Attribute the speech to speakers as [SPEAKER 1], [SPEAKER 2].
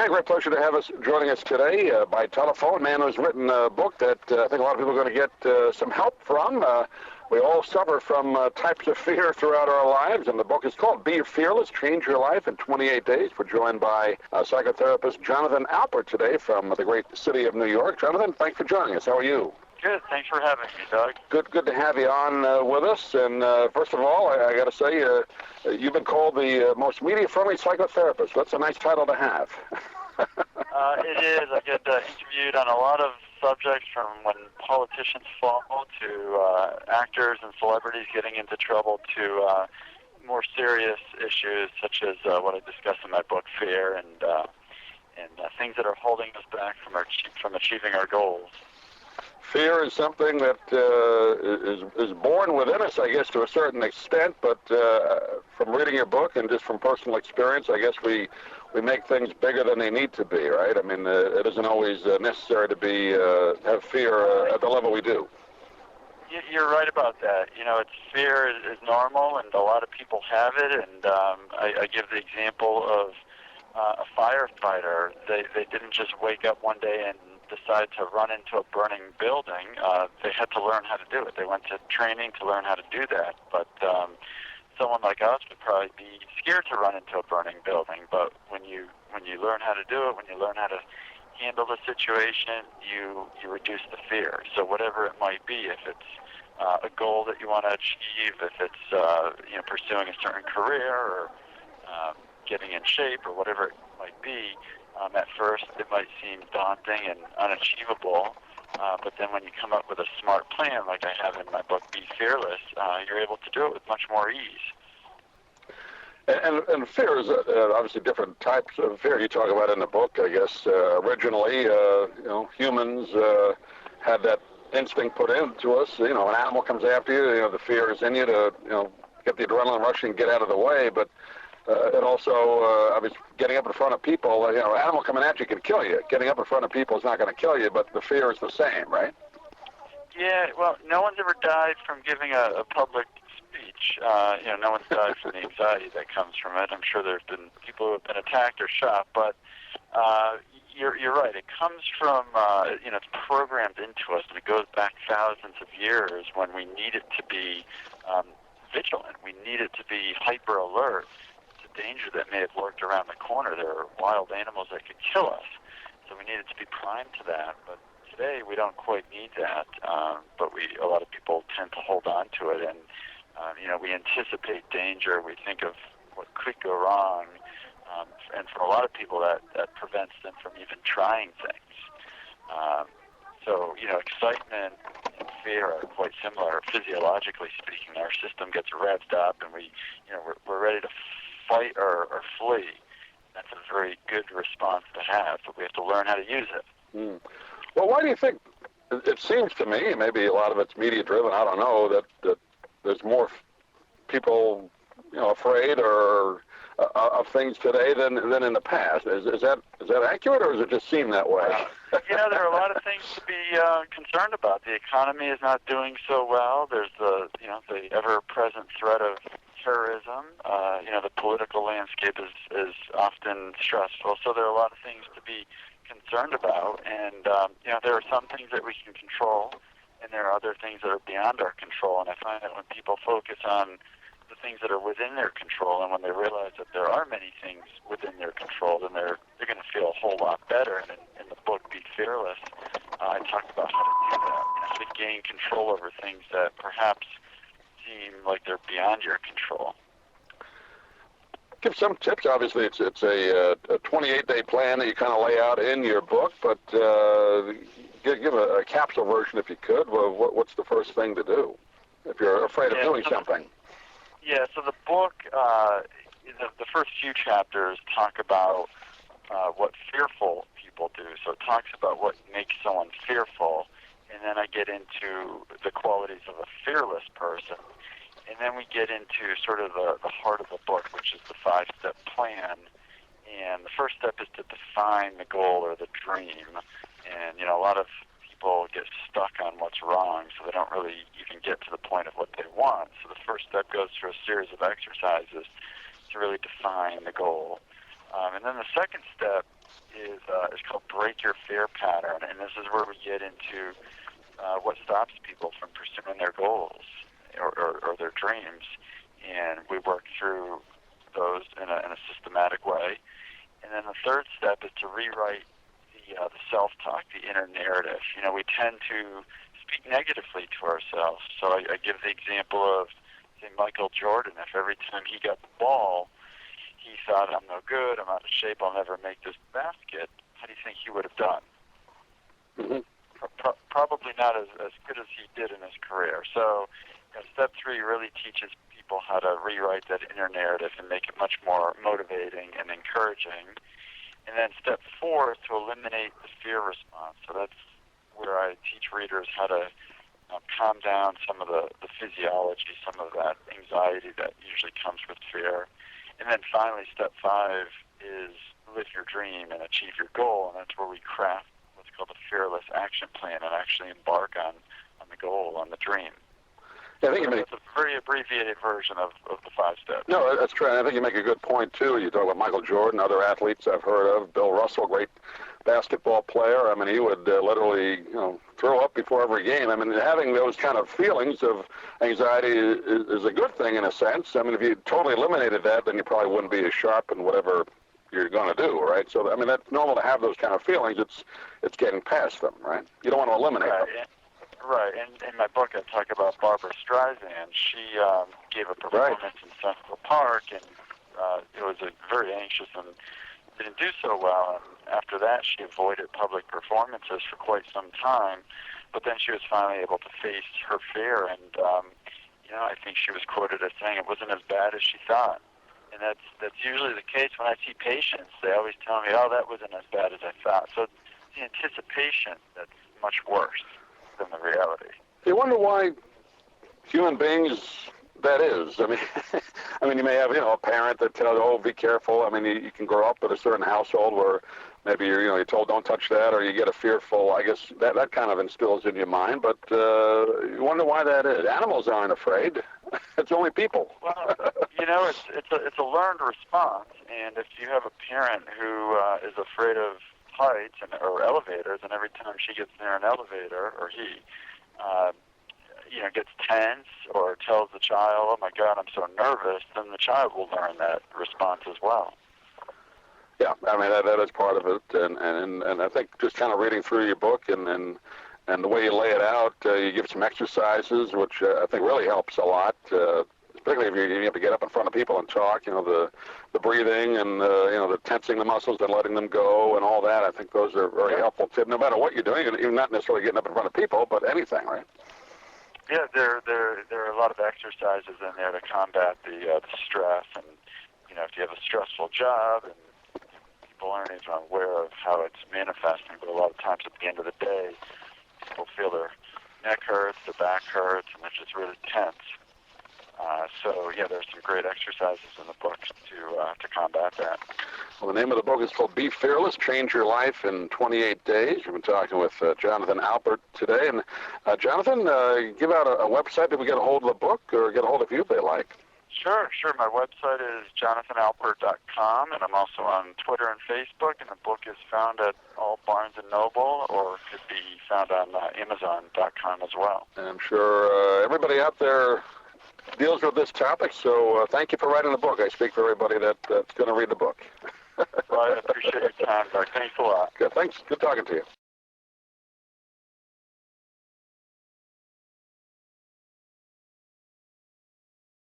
[SPEAKER 1] Hey, great pleasure to have us joining us today by telephone. Man who's written a book that I think a lot of people are going to get some help from. We all suffer from types of fear throughout our lives, and the book is called Be Fearless, Change Your Life in 28 Days. We're joined by psychotherapist Jonathan Alpert today from the great city of New York. Jonathan, thanks for joining us. How are you?
[SPEAKER 2] Good. Thanks for having me, Doug.
[SPEAKER 1] Good to have you on with us. And first of all, I got to say, you've been called the most media-friendly psychotherapist. That's a nice title to have.
[SPEAKER 2] It is. I get interviewed on a lot of subjects, from when politicians fall to actors and celebrities getting into trouble to more serious issues such as what I discuss in my book, fear, and things that are holding us back from achieving our goals.
[SPEAKER 1] Fear is something that is born within us, I guess, to a certain extent, but from reading your book and just from personal experience, I guess we make things bigger than they need to be, right? I mean, it isn't always necessary to have fear at the level we do.
[SPEAKER 2] You're right about that. You know, fear is normal, and a lot of people have it, and I give the example of a firefighter. They didn't just wake up one day and decide to run into a burning building. They had to learn how to do it. They went to training to learn how to do that. But someone like us would probably be scared to run into a burning building. But when you learn how to do it, when you learn how to handle the situation, you reduce the fear. So whatever it might be, if it's a goal that you want to achieve, if it's pursuing a certain career or getting in shape or whatever it might be, at first it might seem daunting and unachievable, but then when you come up with a smart plan, like I have in my book, Be Fearless, you're able to do it with much more ease.
[SPEAKER 1] And fear is obviously different types of fear you talk about in the book. I guess originally, humans had that instinct put into us. An animal comes after you, the fear is in you to, get the adrenaline rushing, get out of the way, but and also, obviously, getting up in front of people, an animal coming at you can kill you. Getting up in front of people is not going to kill you, but the fear is the same, right?
[SPEAKER 2] Yeah, well, no one's ever died from giving a public speech. No one's died from the anxiety that comes from it. I'm sure there's been people who have been attacked or shot, but you're right. It comes from, it's programmed into us, and it goes back thousands of years when we need it to be vigilant. We need it to be hyper alert. Danger that may have lurked around the corner. There are wild animals that could kill us, so we needed to be primed to that. But today we don't quite need that. But a lot of people tend to hold on to it, and we anticipate danger. We think of what could go wrong, and for a lot of people that prevents them from even trying things. So excitement and fear are quite similar physiologically speaking. Our system gets revved up, and we're ready to fight or flee. That's a very good response to have, but we have to learn how to use it.
[SPEAKER 1] Well, why do you think, it seems to me, maybe a lot of it's media-driven, I don't know, that there's more people, afraid or of things today than in the past. Is that accurate, or does it just seem that way?
[SPEAKER 2] There are a lot of things to be concerned about. The economy is not doing so well. There's the ever-present threat of terrorism. The political landscape is often stressful, so there are a lot of things to be concerned about. And there are some things that we can control, and there are other things that are beyond our control. And I find that when people focus on the things that are within their control, and when they realize that there are many things within their control, then they're going to feel a whole lot better. And in the book, Be Fearless, I talked about how to do that, how to gain control over things that perhaps seem like they're beyond your control.
[SPEAKER 1] Give some tips. Obviously, it's a 28-day plan that you kind of lay out in your book, but give a capsule version if you could. Well, what's the first thing to do if you're afraid of doing something?
[SPEAKER 2] So the book, the first few chapters talk about what fearful people do. So it talks about what makes someone fearful, and then I get into the qualities of a fearless person. And then we get into sort of the heart of the book, which is the 5-step plan. And the first step is to define the goal or the dream. And, a lot of people get stuck on what's wrong, so they don't really even get to the point of what they want. So the first step goes through a series of exercises to really define the goal. And then the second step is called break your fear pattern, and this is where we get into what stops people from pursuing their goals or their dreams, and we work through those in a systematic way. And then the third step is to rewrite the self-talk, the inner narrative. You know, we tend to speak negatively to ourselves. So I give the example of, say, Michael Jordan. If every time he got the ball, he thought, I'm no good, I'm out of shape, I'll never make this basket, how do you think he would have done?
[SPEAKER 1] Mm-hmm.
[SPEAKER 2] Probably not as good as he did in his career. So step 3 really teaches people how to rewrite that inner narrative and make it much more motivating and encouraging. And then step 4 is to eliminate the fear response. So that's where I teach readers how to calm down some of the physiology, some of that anxiety that usually comes with fear. And then finally, step 5 is live your dream and achieve your goal, and that's where we craft what's called a fearless action plan and actually embark on the goal, on the dream.
[SPEAKER 1] Yeah, I think
[SPEAKER 2] it's a very abbreviated version of the 5 steps.
[SPEAKER 1] No, that's true. I think you make a good point, too. You talk about Michael Jordan, other athletes I've heard of, Bill Russell, great basketball player. I mean, he would literally, throw up before every game. I mean, having those kind of feelings of anxiety is a good thing in a sense. I mean, if you totally eliminated that, then you probably wouldn't be as sharp in whatever you're going to do, right? So, I mean, that's normal to have those kind of feelings. It's getting past them, right? You don't want to eliminate them.
[SPEAKER 2] Right, and in my book I talk about Barbara Streisand. She gave a performance in Central Park, and it was very anxious and didn't do so well. And after that, she avoided public performances for quite some time, but then she was finally able to face her fear, and I think she was quoted as saying it wasn't as bad as she thought. And that's usually the case when I see patients. They always tell me, oh, that wasn't as bad as I thought. So it's the anticipation that's much worse than the reality.
[SPEAKER 1] You wonder why human beings that is. I mean, you may have, a parent that tells, oh, be careful. I mean, you can grow up in a certain household where maybe you're told don't touch that, or you get a fearful, I guess that kind of instills in your mind. But you wonder why that is. Animals aren't afraid. It's only people.
[SPEAKER 2] Well, it's a learned response. And if you have a parent who is afraid of heights or elevators, and every time she gets near an elevator, or he, gets tense or tells the child, oh my God, I'm so nervous, then the child will learn that response as well.
[SPEAKER 1] Yeah, I mean, that is part of it. And I think just kind of reading through your book and the way you lay it out, you give some exercises, which I think really helps a lot. Particularly if you have to get up in front of people and talk, the breathing and, the tensing the muscles and letting them go and all that. I think those are very helpful tips, no matter what you're doing, even not necessarily getting up in front of people, but anything, right?
[SPEAKER 2] Yeah, there are a lot of exercises in there to combat the stress. And, if you have a stressful job, and people aren't even aware of how it's manifesting, but a lot of times at the end of the day, people feel their neck hurts, their back hurts, and they're just really tense. There's some great exercises in the book to combat that.
[SPEAKER 1] Well, the name of the book is called Be Fearless, Change Your Life in 28 Days. We've been talking with Jonathan Alpert today. And Jonathan, give out a website. People get a hold of the book or get a hold of you if they like.
[SPEAKER 2] Sure. My website is jonathanalpert.com, and I'm also on Twitter and Facebook, and the book is found at all Barnes & Noble, or could be found on Amazon.com as well.
[SPEAKER 1] And I'm sure everybody out there deals with this topic, so thank you for writing the book. I speak for everybody that's going to read the book.
[SPEAKER 2] Well, I appreciate your time, Doug. Thanks a lot.
[SPEAKER 1] Good, thanks. Good talking to you.